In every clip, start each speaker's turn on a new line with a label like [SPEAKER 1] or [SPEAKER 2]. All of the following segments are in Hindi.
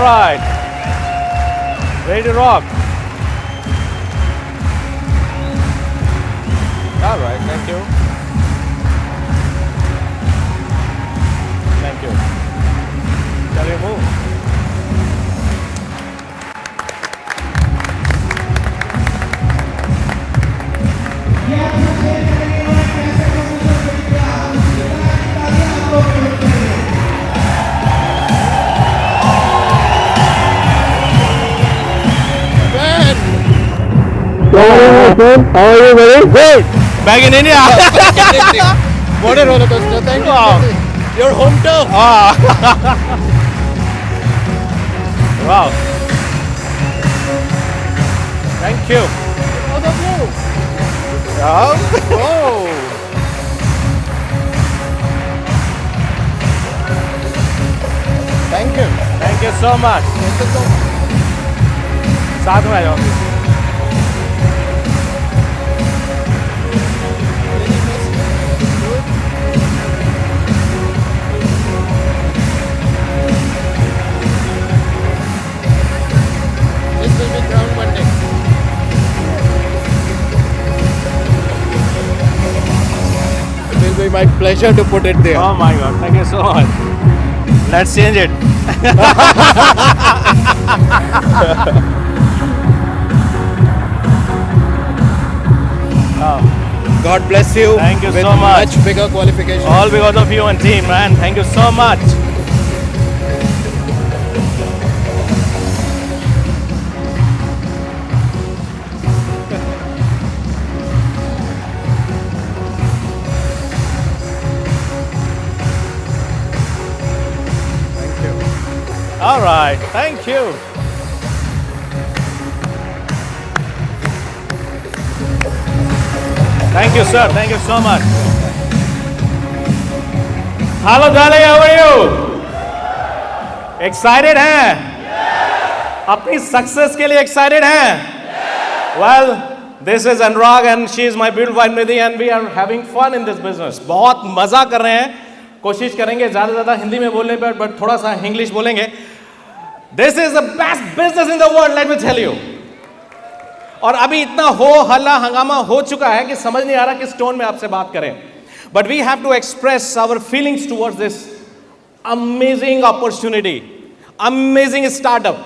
[SPEAKER 1] right. Ready to rock. All right. Thank you. Thank you. Shall we move?
[SPEAKER 2] How are you, buddy?
[SPEAKER 1] Great. Back in India.
[SPEAKER 2] What a roller coaster. Thank you.
[SPEAKER 1] Wow.
[SPEAKER 2] Your home turf.
[SPEAKER 1] Wow. Thank you.
[SPEAKER 2] How's of you?
[SPEAKER 1] Oh.
[SPEAKER 2] Thank you.
[SPEAKER 1] Thank you so much. साथ में आ जाओ.
[SPEAKER 2] This will be crowned one day. It will be my pleasure to put it there.
[SPEAKER 1] Oh my God. Thank you so much. Let's change it.
[SPEAKER 2] God bless you.
[SPEAKER 1] Thank you
[SPEAKER 2] with
[SPEAKER 1] so much.
[SPEAKER 2] Much bigger qualification.
[SPEAKER 1] All because of you and team, man. Thank you so much. All right. Thank you. Thank you, sir. Thank you so much. Hello, darling. How are you? Excited हैं? अपनी सक्सेस के लिए एक्साइटेड हैं? Well, this is Anurag and she is my beautiful wife Nidhi and we are having fun in this business. बहुत मजा कर रहे हैं. कोशिश करेंगे ज़्यादा हिंदी में बोलने पर, but थोड़ा सा इंग्लिश बोलेंगे. This is the best business in the world, let me tell you. और अभी इतना हो हल्ला हंगामा हो चुका है कि समझ नहीं आ रहा किस टोन में आपसे बात करें. But we have to express our feelings towards this amazing opportunity, amazing startup,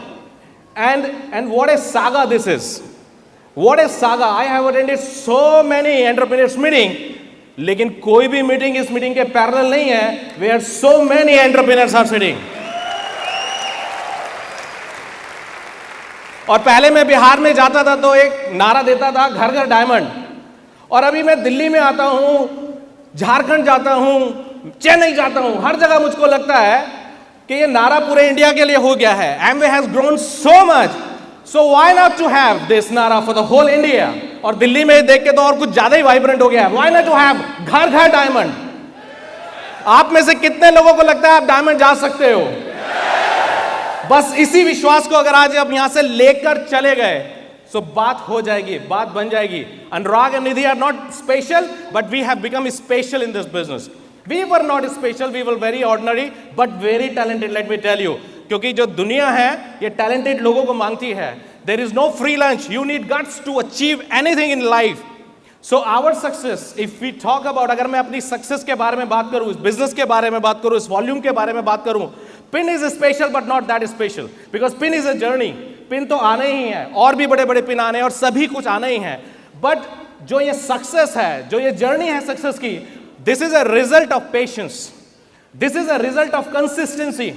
[SPEAKER 1] and what a saga this is. What a saga! I have attended so many entrepreneurs meeting, लेकिन कोई भी मीटिंग इस मीटिंग के पैरेलल नहीं है. Where so many entrepreneurs are sitting. और पहले मैं बिहार में जाता था तो एक नारा देता था घर घर डायमंड. और अभी मैं दिल्ली में आता हूं, झारखंड जाता हूं, चेन्नई जाता हूं, हर जगह मुझको लगता है कि ये नारा पूरे इंडिया के लिए हो गया है. Amway has grown so much, so why not to have this नारा for the whole India? और दिल्ली में देख के तो और कुछ ज्यादा ही वाइब्रेंट हो गया है. Why not to have घर घर डायमंड? आप में से कितने लोगों को लगता है आप डायमंड जा सकते हो? बस इसी विश्वास को अगर आज आप यहां से लेकर चले गए तो बात हो जाएगी, बात बन जाएगी. Anurag and Nidhi are not special, but we have become special in this business. We were not special, we were very ordinary, but very talented, let me tell you. क्योंकि जो दुनिया है ये talented लोगों को मांगती है. There is no free lunch. You need guts to achieve anything in life. So our success, if we talk about, अगर मैं अपनी success के बारे में बात करूं, इस business के बारे में बात करूं, इस volume के बारे में बात करूं, pin is special but not that special because pin is a journey. Pin तो आने ही है और भी बड़े बड़े पिन आने हैं और सभी कुछ आने ही हैं. बट जो ये सक्सेस है, जो ये जर्नी है सक्सेस की, this is a result of patience, this is a result of consistency,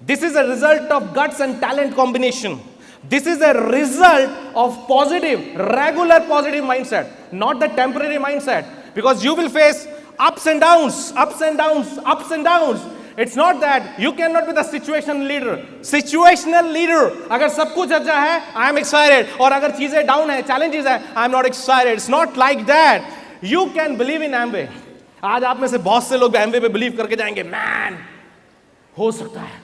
[SPEAKER 1] this is a result of guts and talent combination, this is a result of positive regular positive mindset, not the temporary mindset. Because you will face ups and downs, ups and downs, ups and downs. It's not that you cannot be the situational leader. Situational leader. अगर सब कुछ अच्छा है, I am excited. और अगर चीजें डाउन है, challenges है, I am not excited. It's not like that. You can believe in Amway. आज आप में से बहुत से लोग Amway पे believe करके जाएंगे, man, हो सकता है.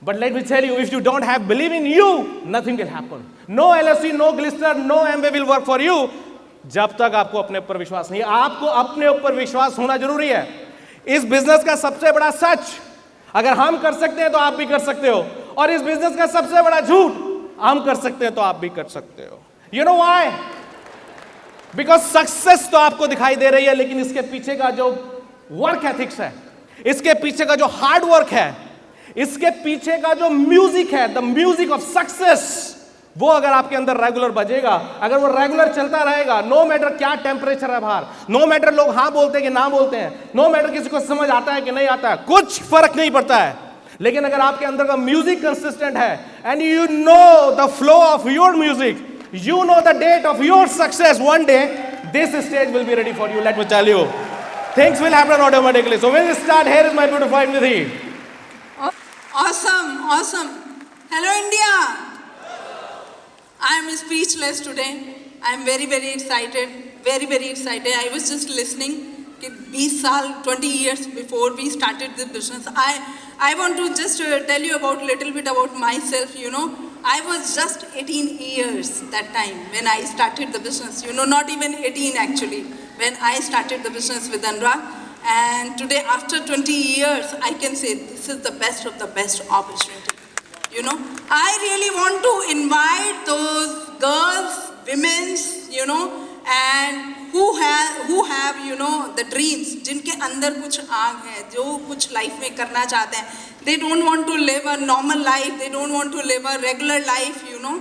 [SPEAKER 1] But let me tell you, if you don't have believe in you, nothing will happen. No LSC, no Glister, no Amway will work for you. जब तक आपको अपने ऊपर विश्वास नहीं, आपको अपने ऊपर विश्वास होना जरूरी है. इस बिजनेस का सबसे बड़ा सच, अगर हम कर सकते हैं तो आप भी कर सकते हो. और इस बिजनेस का सबसे बड़ा झूठ, हम कर सकते हैं तो आप भी कर सकते हो। You know why? Because success तो आपको दिखाई दे रही है, लेकिन इसके पीछे का जो वर्क एथिक्स है, इसके पीछे का जो हार्ड वर्क है, इसके पीछे का जो म्यूजिक है, द म्यूजिक ऑफ सक्सेस, वो अगर आपके अंदर रेगुलर बजेगा, अगर वो रेगुलर चलता रहेगा, नो मैटर क्या टेम्परेचर है बाहर, नो मैटर लोग हाँ बोलते हैं कि ना बोलते हैं, नो मैटर किसी को समझ आता है कि नहीं आता है, कुछ फर्क नहीं पड़ता है, लेकिन अगर आपके अंदर का म्यूजिक कंसिस्टेंट है and you know the flow of your music, you know the date of your success, one day this stage will be ready for you. Let me tell you, things will happen automatically. So when we start, here is my beautiful Nidhi.
[SPEAKER 3] Awesome, awesome. Hello India. I am speechless today. I am very very excited, very excited. I was just listening कि 20 साल 20 years before we started the business, I want to just tell you about little bit about myself. You know, I was just 18 years that time when I started the business. You know, not even 18 actually when I started the business with Anurag. And today, after 20 years, I can say this is the best of the best opportunity. You know, I really want to invite those girls, women, you know, and who have you know the dreams, जिनके अंदर कुछ आग है, जो कुछ लाइफ में करना चाहते हैं, they don't want to live a normal life, they don't want to live a regular life, you know,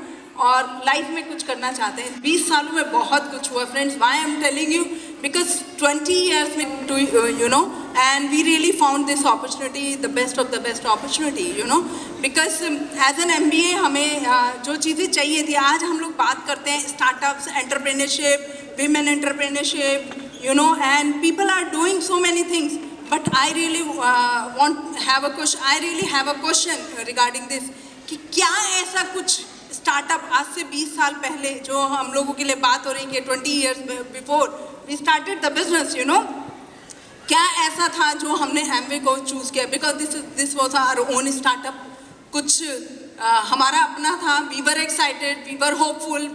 [SPEAKER 3] और लाइफ में कुछ करना चाहते हैं। 20 सालों में बहुत कुछ हुआ friends. why I'm telling you, because 20 years में to you know, and we really found this opportunity the best of the best opportunity, you know, because as an MBA हमें जो चीज़ें चाहिए थी, आज हम लोग बात करते हैं startups, entrepreneurship, women entrepreneurship, you know, and people are doing so many things, but I really have a question regarding this, कि क्या ऐसा कुछ स्टार्टअप आज से 20 साल पहले जो हम लोगों के लिए बात हो रही है, 20 years before we started the business, you know, क्या ऐसा था जो हमने Amway को चूज किया, because this was our own startup, कुछ हमारा अपना था, we were excited, we were hopeful,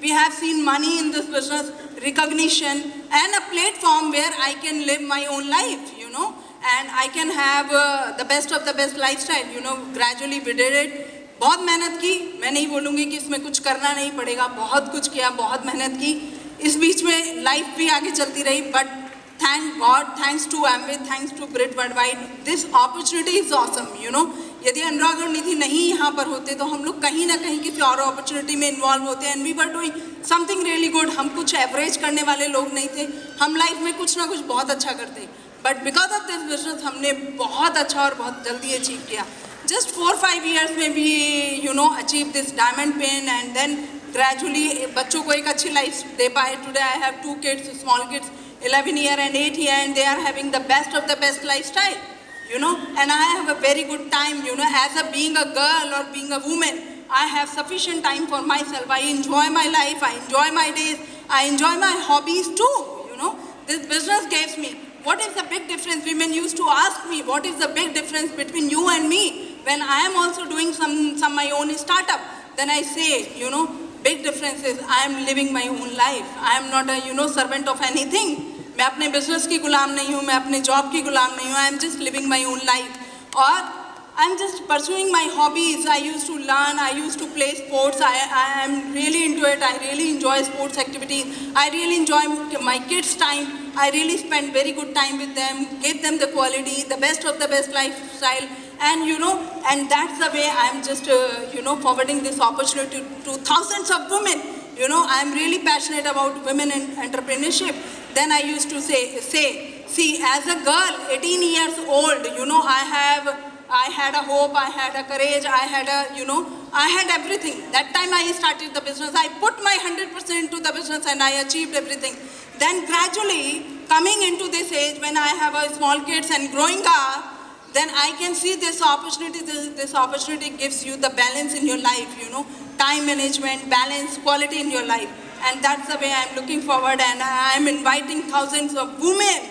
[SPEAKER 3] we have seen money in this business, recognition and a platform where I can live my own life, you know, and I can have the best of the best lifestyle, you know. Gradually we did it. बहुत मेहनत की, मैं नहीं बोलूँगी कि इसमें कुछ करना नहीं पड़ेगा, बहुत कुछ किया, बहुत मेहनत की, इस बीच में लाइफ भी आगे चलती रही, but thank God, thanks to Amway, thanks to Brit Worldwide, this opportunity is awesome, you know. यदि अनुराग और निधि नहीं यहाँ पर होते तो हम लोग कहीं ना कहीं किसी और अपॉर्चुनिटी में इन्वॉल्व होते, and we were doing something really good. हम कुछ एवरेज करने वाले लोग नहीं थे, हम लाइफ में कुछ ना कुछ बहुत अच्छा करते, but because of this business हमने बहुत अच्छा और बहुत जल्दी अचीव किया। जस्ट 4-5 years में भी you know achieve this diamond pen, and then gradually बच्चों को एक अच्छी लाइफ दे पाए। Today I have 2 kids, small kids, 11 year and 8 year, and they are having the best of the best lifestyle, you know, and I have a very good time, you know, as being a girl or being a woman, I have sufficient time for myself. I enjoy my life, I enjoy my days, I enjoy my hobbies too, you know. This business gives me, what is the big difference? Women used to ask me, what is the big difference between you and me when I am also doing some my own startup? Then I say, you know, big difference is I am living my own life. I am not a, you know, servant of anything. मैं अपने बिजनेस की गुलाम नहीं हूँ, मैं अपने जॉब की गुलाम नहीं हूँ। I am just living my own life, और I am just pursuing my hobbies. I use to learn, I use to play sports, I am really into it, I really enjoy sports activities, I really enjoy my kids' time, I really spend very good time with them, give them the quality, the best of the best lifestyle, and you know, and that's the way I am just you know, forwarding this opportunity to thousands of women. You know, I am really passionate about women in entrepreneurship. Then I used to say, see, as a girl, 18 years old, you know, I had a hope, I had a courage, I had a, you know, I had everything. That time I started the business. I put my 100% into the business and I achieved everything. Then gradually, coming into this age when I have a small kids and growing up, then I can see this opportunity. This opportunity gives you the balance in your life, you know, time management, balance, quality in your life. And that's the way I'm looking forward, and I'm inviting thousands of women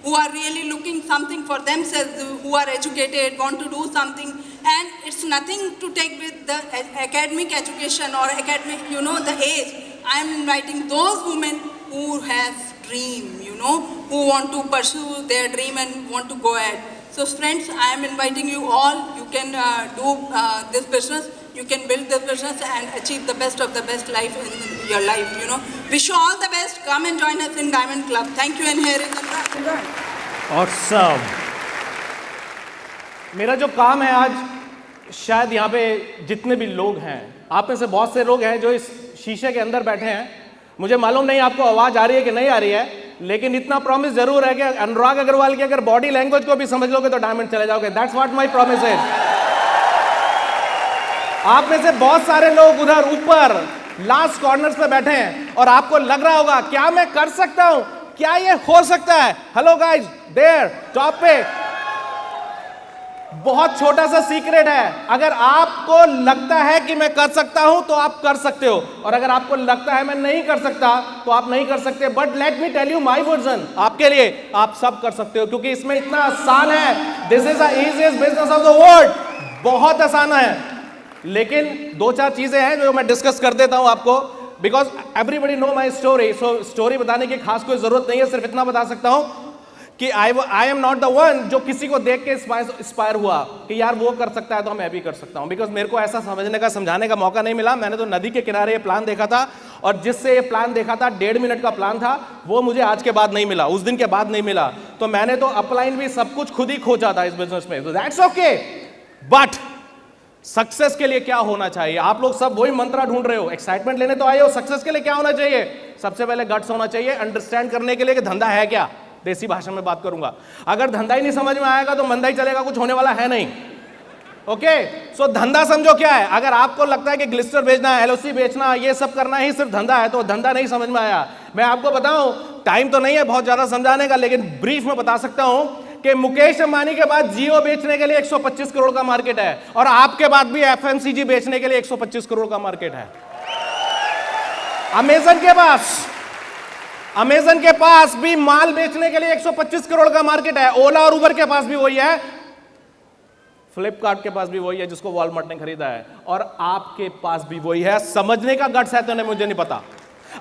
[SPEAKER 3] who are really looking something for themselves, who are educated, want to do something. And it's nothing to take with the academic education or academic, you know, the age. I'm inviting those women who has dream, you know, who want to pursue their dream and want to go ahead. So friends, I am inviting you all. You can do this business, you can build this business and achieve the best of the best life in your life, you know. Wish you all the best. Come and join us in Diamond Club. Thank you, and here is the
[SPEAKER 1] Awesome. मेरा जो काम है आज, शायद यहाँ पे जितने भी लोग हैं, आप में से बहुत से लोग हैं जो इस शीशे के अंदर बैठे हैं। मुझे मालूम नहीं आपको आवाज आ रही है कि नहीं आ रही है, लेकिन इतना प्रॉमिस जरूर है कि अनुराग अग्रवाल की अगर बॉडी लैंग्वेज को भी समझ लोगे तो डायमंड चले जाओगे। दैट्स व्हाट माय प्रॉमिस है। आप में से बहुत सारे लोग उधर ऊपर लास्ट कॉर्नर्स पे बैठे हैं और आपको लग रहा होगा क्या मैं कर सकता हूं, क्या ये हो सकता है। हेलो गाइस, देयर टॉप पे बहुत छोटा सा सीक्रेट है। अगर आपको लगता है कि मैं कर सकता हूं तो आप कर सकते हो, और अगर आपको लगता है मैं नहीं कर सकता तो आप नहीं कर सकते। But let me tell you my version, आपके लिए आप सब कर सकते हो, क्योंकि इसमें इतना आसान है। This is the easiest business of the world. बहुत आसान है, लेकिन दो चार चीजें हैं जो मैं डिस्कस कर देता हूं आपको, because everybody know my story. So story बताने की खास कोई जरूरत नहीं है, सिर्फ इतना बता सकता हूं कि I am not the one जो किसी को देख के इंस्पायर हुआ कि यार वो कर सकता है तो मैं भी कर सकता हूं। बिकॉज मेरे को ऐसा समझने का, समझाने का मौका नहीं मिला। मैंने तो नदी के किनारे ये प्लान देखा था, और जिससे ये प्लान देखा था 1.5 मिनट का प्लान था, वो मुझे आज के बाद नहीं मिला, उस दिन के बाद नहीं मिला। तो मैंने तो अपलाइन भी सब कुछ खुद ही खोजा था इस बिजनेस में। दैट्स ओके, बट सक्सेस के लिए क्या होना चाहिए? आप लोग सब वही मंत्र ढूंढ रहे हो, एक्साइटमेंट लेने तो आए हो। सक्सेस के लिए क्या होना चाहिए? सबसे पहले गट्स होना चाहिए, अंडरस्टैंड करने के लिए कि धंधा है क्या। देसी भाषा में बात करूंगा। अगर धंधा ही नहीं समझ में आएगा तो मंदा ही चलेगा, कुछ होने वाला है नहीं। ओके, सो धंधा समझो क्या है। अगर आपको लगता है कि ग्लिस्टर बेचना, एलओसी बेचना, ये सब करना ही सिर्फ धंधा है, तो धंधा नहीं समझ में आया। मैं आपको बताऊं, टाइम तो नहीं है बहुत ज्यादा समझाने का, लेकिन ब्रीफ में बता सकता हूं कि मुकेश अंबानी के बाद जियो बेचने के लिए 125 करोड़ का मार्केट है, और आपके बाद भी एफएमसीजी बेचने के लिए 125 करोड़ का मार्केट है। अमेजन के पास भी माल बेचने के लिए 125 करोड़ का मार्केट है। ओला और उबर के पास भी वही है, फ्लिपकार्ट के पास भी वही है जिसको वॉलमार्ट ने खरीदा है, और आपके पास भी वही है। समझने का गट्स है तो नहीं, मुझे नहीं पता।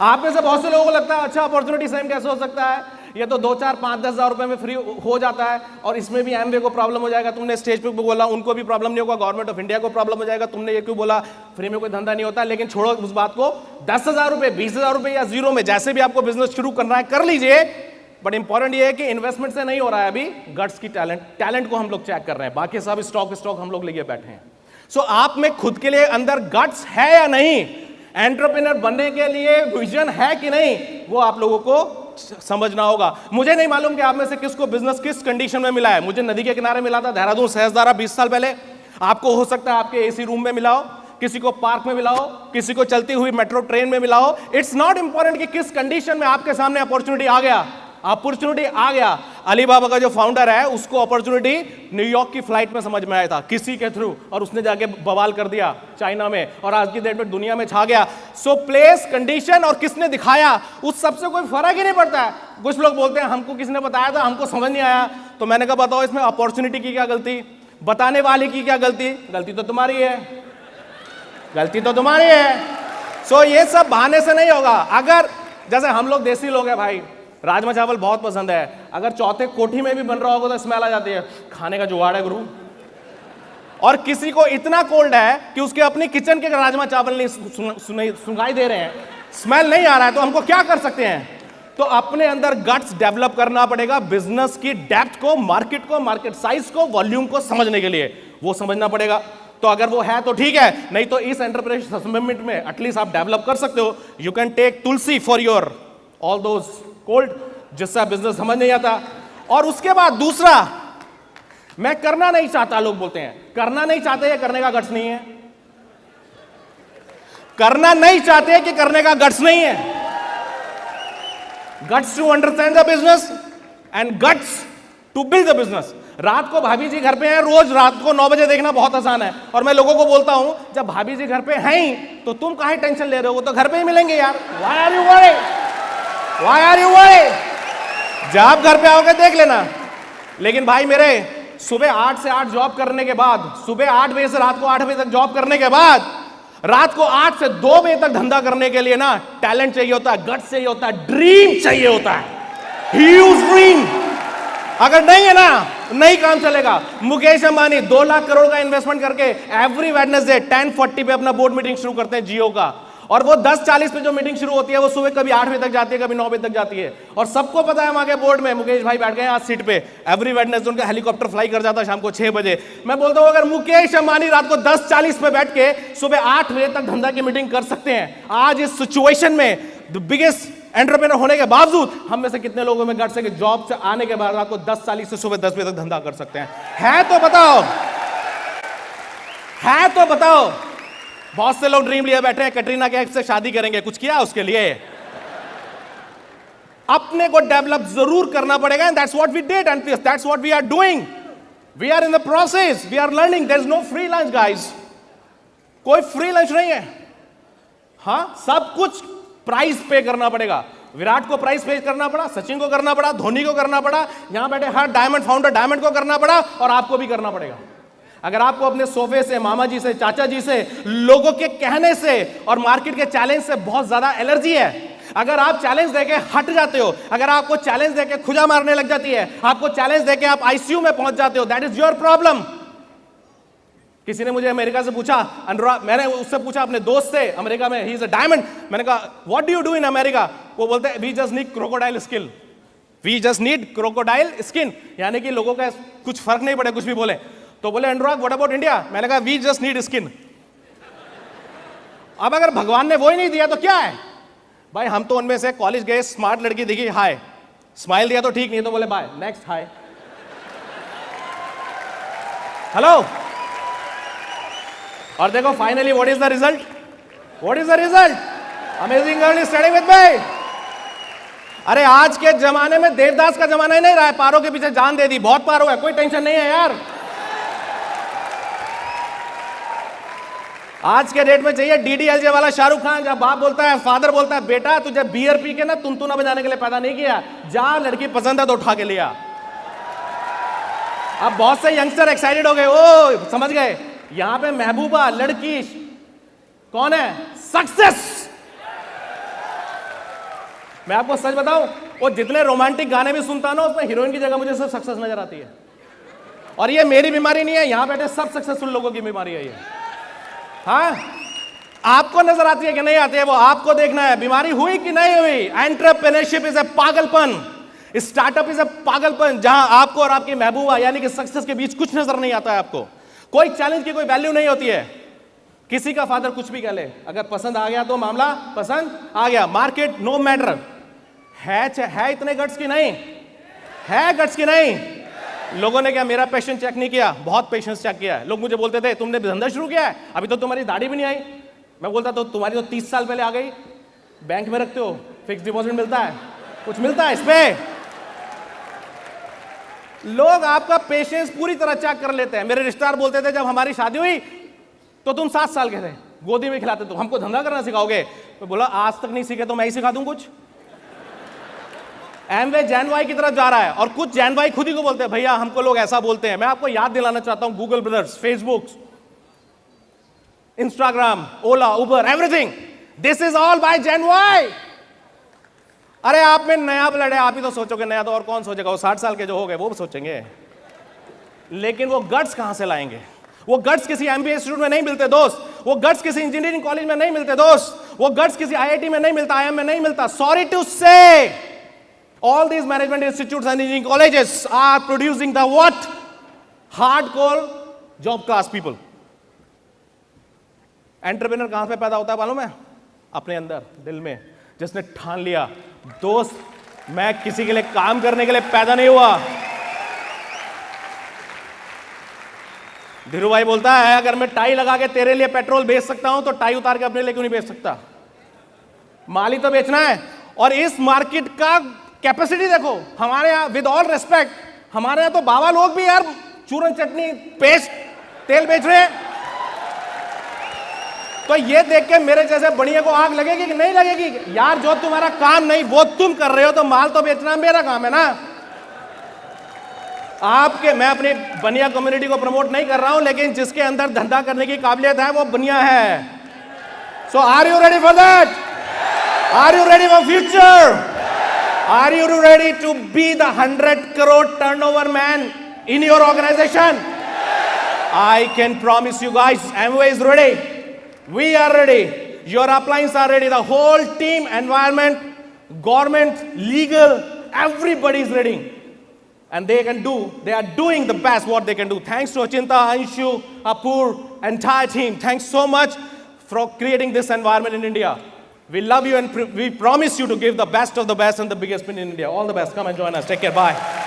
[SPEAKER 1] आप में से बहुत से लोगों को लगता है अच्छा अपॉर्चुनिटी सेम कैसे हो सकता है, ये तो 2, 4, 5, 10 हज़ार रुपए में फ्री हो जाता है, और इसमें भी एमवे को प्रॉब्लम हो जाएगा। तुमने स्टेज पे बोला, उनको भी प्रॉब्लम नहीं होगा, गवर्नमेंट ऑफ इंडिया को प्रॉब्लम हो जाएगा। तुमने ये क्यों बोला फ्री में कोई धंधा नहीं होता। लेकिन छोड़ो उस बात को, 10,000 रुपए, 20,000 रुपए या जीरो में, जैसे भी आपको बिजनेस शुरू करना है कर लीजिए। बट इंपॉर्टेंट ये है कि इन्वेस्टमेंट से नहीं हो रहा है अभी, गट्स की टैलेंट को हम लोग चेक कर रहे हैं। बाकी सब स्टॉक हम लोग लेके बैठे हैं। सो आप में खुद के लिए अंदर गट्स है या नहीं, एंटरप्रेन्योर बनने के लिए विजन है कि नहीं, वो आप लोगों को समझना होगा। मुझे नहीं मालूम कि आप में से किसको बिजनेस किस कंडीशन में मिला है। मुझे नदी के किनारे मिला था, देहरादून सहस्त्रधारा 20 साल पहले। आपको हो सकता है आपके एसी रूम में मिला हो, किसी को पार्क में मिला हो, किसी को चलती हुई मेट्रो ट्रेन में मिला हो। इट्स नॉट इंपॉर्टेंट कि किस कंडीशन में आपके सामने अपॉर्चुनिटी आ गया। अलीबाबा का जो फाउंडर है उसको अपॉर्चुनिटी न्यूयॉर्क की फ्लाइट में समझ में आया था किसी के थ्रू, और उसने जाके बवाल कर दिया चाइना में, और आज की डेट में दुनिया में छा गया। सो प्लेस, कंडीशन और किसने दिखाया, उस सबसे कोई फर्क ही नहीं पड़ता है। कुछ लोग बोलते हैं हमको किसने बताया था, हमको समझ नहीं आया। तो मैंने कहा बताओ इसमें अपॉर्चुनिटी की क्या गलती, बताने वाले की क्या गलती? गलती तो तुम्हारी है, गलती तो तुम्हारी है। सो ये सब बहाने से नहीं होगा। अगर जैसे हम लोग देसी लोग हैं भाई, राजमा चावल बहुत पसंद है, अगर चौथे कोठी में भी बन रहा होगा तो स्मेल आ जाती है, खाने का जुगाड़ है गुरु। और किसी को इतना कोल्ड है कि उसके अपनी किचन के राजमा चावल नहीं सुनाई दे रहे हैं, स्मेल नहीं आ रहा है, तो हमको क्या कर सकते हैं? तो अपने अंदर गट्स डेवलप करना पड़ेगा, बिजनेस की डेप्थ को, मार्केट साइज को, वॉल्यूम को समझने के लिए वो समझना पड़ेगा। तो अगर वो है तो ठीक है, नहीं तो इस एंटरप्रेन्योरशिप में एटलीस्ट आप डेवलप कर सकते हो। You can take tulsi for your all those cold, जिससे बिजनेस समझ नहीं आता। और उसके बाद दूसरा, मैं करना नहीं चाहता, लोग बोलते हैं करना नहीं चाहते, ये करने का गट्स नहीं है। करना नहीं चाहते कि करने का गट्स नहीं है। Guts to understand the business and guts to build the business. रात को भाभी जी घर पे हैं, रोज रात को 9 बजे देखना बहुत आसान है, और मैं लोगों को बोलता हूं जब भाभी जी घर पे हैं ही तो तुम काहे टेंशन ले रहे हो, वो तो घर पे ही मिलेंगे यार। Why are you worried? जब घर पे आओगे देख लेना। लेकिन भाई मेरे, सुबह 8 से 8 जॉब करने के बाद, सुबह 8 बजे से रात को 8 बजे तक जॉब करने के बाद, रात को 8 से 2 बजे तक धंधा करने के लिए ना टैलेंट चाहिए होता है, गट्स चाहिए होता है, ड्रीम चाहिए होता है, ह्यूज ड्रीम। अगर नहीं है ना, नहीं काम चलेगा। मुकेश अंबानी 2 लाख करोड़ का इन्वेस्टमेंट करके एवरी वेडनेसडे 10:40 पे अपना बोर्ड मीटिंग शुरू करते हैं जियो का, और वो 10:40 पे जो मीटिंग शुरू होती है वो सुबह कभी 8 बजे तक जाती है, कभी 9 बजे तक जाती है। और सबको पता है वहां के बोर्ड में मुकेश भाई बैठ गए आज सीट पे, एवरी वेडनेसडे उनका हेलीकॉप्टर फ्लाई कर जाता है शाम को 6 बजे। मैं बोलता हूं अगर मुकेश अंबानी रात को 10:40 पे बैठ के सुबह 8 बजे तक धंधा की मीटिंग कर सकते हैं, आज इस सिचुएशन में द बिगेस्ट एंटरप्रेन्योर होने के बावजूद हम में से कितने लोगों में गट्स है कि जॉब से आने के बाद रात को 10:40 से सुबह 10 बजे तक धंधा कर सकते हैं? है तो बताओ, है तो बताओ। बहुत से लोग ड्रीम लिए बैठे हैं कैटरीना कैफ से शादी करेंगे, कुछ किया उसके लिए? अपने को डेवलप जरूर करना पड़ेगा, and that's what we did and that's what we are doing. We are in the process, we are learning. There is no free lunch guys, कोई फ्री लंच नहीं है। हाँ, सब कुछ प्राइस पे करना पड़ेगा। विराट को प्राइस पे करना पड़ा, सचिन को करना पड़ा, धोनी को करना पड़ा, यहां बैठे हर डायमंड फाउंडर डायमंड को करना पड़ा, और आपको भी करना पड़ेगा। अगर आपको अपने सोफे से, मामा जी से, चाचा जी से, लोगों के कहने से और मार्केट के चैलेंज से बहुत ज्यादा एलर्जी है, अगर आप चैलेंज देके हट जाते हो, अगर आपको चैलेंज देके खुजा मारने लग जाती है, आपको चैलेंज देके आप आईसीयू में पहुंच जाते हो, दैट इज योर प्रॉब्लम। किसी ने मुझे अमेरिका से पूछा, अनुराग, मैंने उससे पूछा अपने दोस्त से अमेरिका में, ही इज अ डायमंड, मैंने कहा what do you do in America? वो बोलते हैं we just need crocodile skill, we just need crocodile skin, यानी कि लोगों का कुछ फर्क नहीं पड़े कुछ भी बोले। तो बोले अनुराग व्हाट अबाउट इंडिया? मैंने कहा वी जस्ट नीड स्किन। अब अगर भगवान ने वो ही नहीं दिया तो क्या है भाई? हम तो उनमें से कॉलेज गए, स्मार्ट लड़की दिखी, हाय, स्माइल दिया तो ठीक, नहीं तो बोले बाय, नेक्स्ट, हाय, हेलो। और देखो finally what is the result? What is the result? Amazing girl is studying with me. अरे आज के जमाने में देवदास का जमाना ही नहीं रहा है, पारो के पीछे जान दे दी, बहुत पारो है, कोई टेंशन नहीं है यार। आज के डेट में चाहिए डीडीएलजे वाला शाहरुख खान, जब बाप बोलता है, फादर बोलता है बेटा तुझे बियर पी के ना तुनतुना बजाने के लिए पैदा नहीं किया, जा लड़की पसंद है तो उठा के लिया। अब बहुत से यंगस्टर एक्साइटेड हो गए, ओ समझ गए, यहां पे महबूबा लड़की कौन है? सक्सेस। मैं आपको सच बताऊं, वो जितने रोमांटिक गाने भी सुनता ना, उसमें हीरोइन की जगह मुझे सिर्फ सक्सेस नजर आती है। और ये मेरी बीमारी नहीं है, यहां बैठे सब सक्सेसफुल लोगों की बीमारी है ये। हाँ, आपको नजर आती है कि नहीं आती है वो आपको देखना है, बीमारी हुई कि नहीं हुई। एंटरप्रेन्योरशिप इज ए पागलपन, स्टार्टअप इज ए पागलपन, जहां आपको और आपकी महबूबा यानी कि सक्सेस के बीच कुछ नजर नहीं आता है। आपको कोई चैलेंज की कोई वैल्यू नहीं होती है। किसी का फादर कुछ भी कह ले, अगर पसंद आ गया तो मामला पसंद आ गया, मार्केट नो मैटर। है इतने गट्स की नहीं? है गट्स की नहीं? लोगों ने क्या मेरा पेशेंस चेक नहीं किया? बहुत पेशेंस चेक किया है। लोग मुझे बोलते थे तुमने धंधा शुरू किया है, अभी तो तुम्हारी दाढ़ी भी नहीं आई। मैं बोलता तो तुम्हारी तो 30 साल पहले आ गई। बैंक में रखते हो, फिक्स डिपॉजिट मिलता है, कुछ मिलता है इस पे? लोग आपका पेशेंस पूरी तरह चेक कर लेते हैं। मेरे रिश्तेदार बोलते थे जब हमारी शादी हुई तो तुम 7 साल के थे, गोदी में खिलाते, तो हमको धंधा करना सिखाओगे? तो बोला आज तक नहीं सीखे तो मैं ही सिखा दूं कुछ। एमवे जैनवाई की तरफ जा रहा है, और कुछ जैनवाई खुद ही को बोलते हैं भैया हमको लोग ऐसा बोलते हैं। मैं आपको याद दिलाना चाहता हूं, Google brothers, Facebook, Instagram, Ola, Uber, everything, this is all by Gen Y. अरे आप में नया ब्लड है, आप ही तो सोचोगे नया, तो और कौन सोचेगा? वो 60 साल के जो हो गए वो सोचेंगे। लेकिन वो गट्स कहां से लाएंगे? वो गट्स किसी एमबीए इंस्टीट्यूट में नहीं मिलते दोस्त, वो गट्स किसी इंजीनियरिंग कॉलेज में नहीं मिलते दोस्त, वो गट्स किसी आईआईटी में नहीं मिलता, आईएम में नहीं मिलता। सॉरी टू से, all these management institutes and engineering colleges are producing the what? Hardcore job class people. Entrepreneur कहां पे पैदा होता है मालूम है? अपने अंदर, दिल में, जिसने ठान लिया दोस्त मैं किसी के लिए काम करने के लिए पैदा नहीं हुआ। धीरू भाई बोलता है अगर मैं टाई लगा के तेरे लिए पेट्रोल बेच सकता हूं तो टाई उतार के अपने लिए क्यों नहीं बेच सकता? माल ही तो बेचना है। और इस मार्केट का कैपेसिटी देखो हमारे यहां, विद ऑल रेस्पेक्ट, हमारे यहां तो बाबा लोग भी यार चूरन चटनी पेस्ट तेल बेच रहे हैं। तो ये देख के मेरे जैसे बढ़िया को आग लगेगी कि नहीं लगेगी? यार जो तुम्हारा काम नहीं वो तुम कर रहे हो, तो माल तो बेचना मेरा काम है ना। आपके, मैं अपनी बनिया कम्युनिटी को प्रमोट नहीं कर रहा हूं, लेकिन जिसके अंदर धंधा करने की काबिलियत है वो बनिया है। So are you ready for that? Are you ready for future? Are you ready to be the 100 crore turnover man in your organization? I can promise you guys, Amway is ready. We are ready. Your appliances are ready. The whole team, environment, government, legal, everybody is ready. And they are doing the best what they can do. Thanks to Achinta, Anshu, Apur, entire team. Thanks so much for creating this environment in India. We love you and we promise you to give the best of the best and the biggest in India. All the best. Come and join us. Take care. Bye.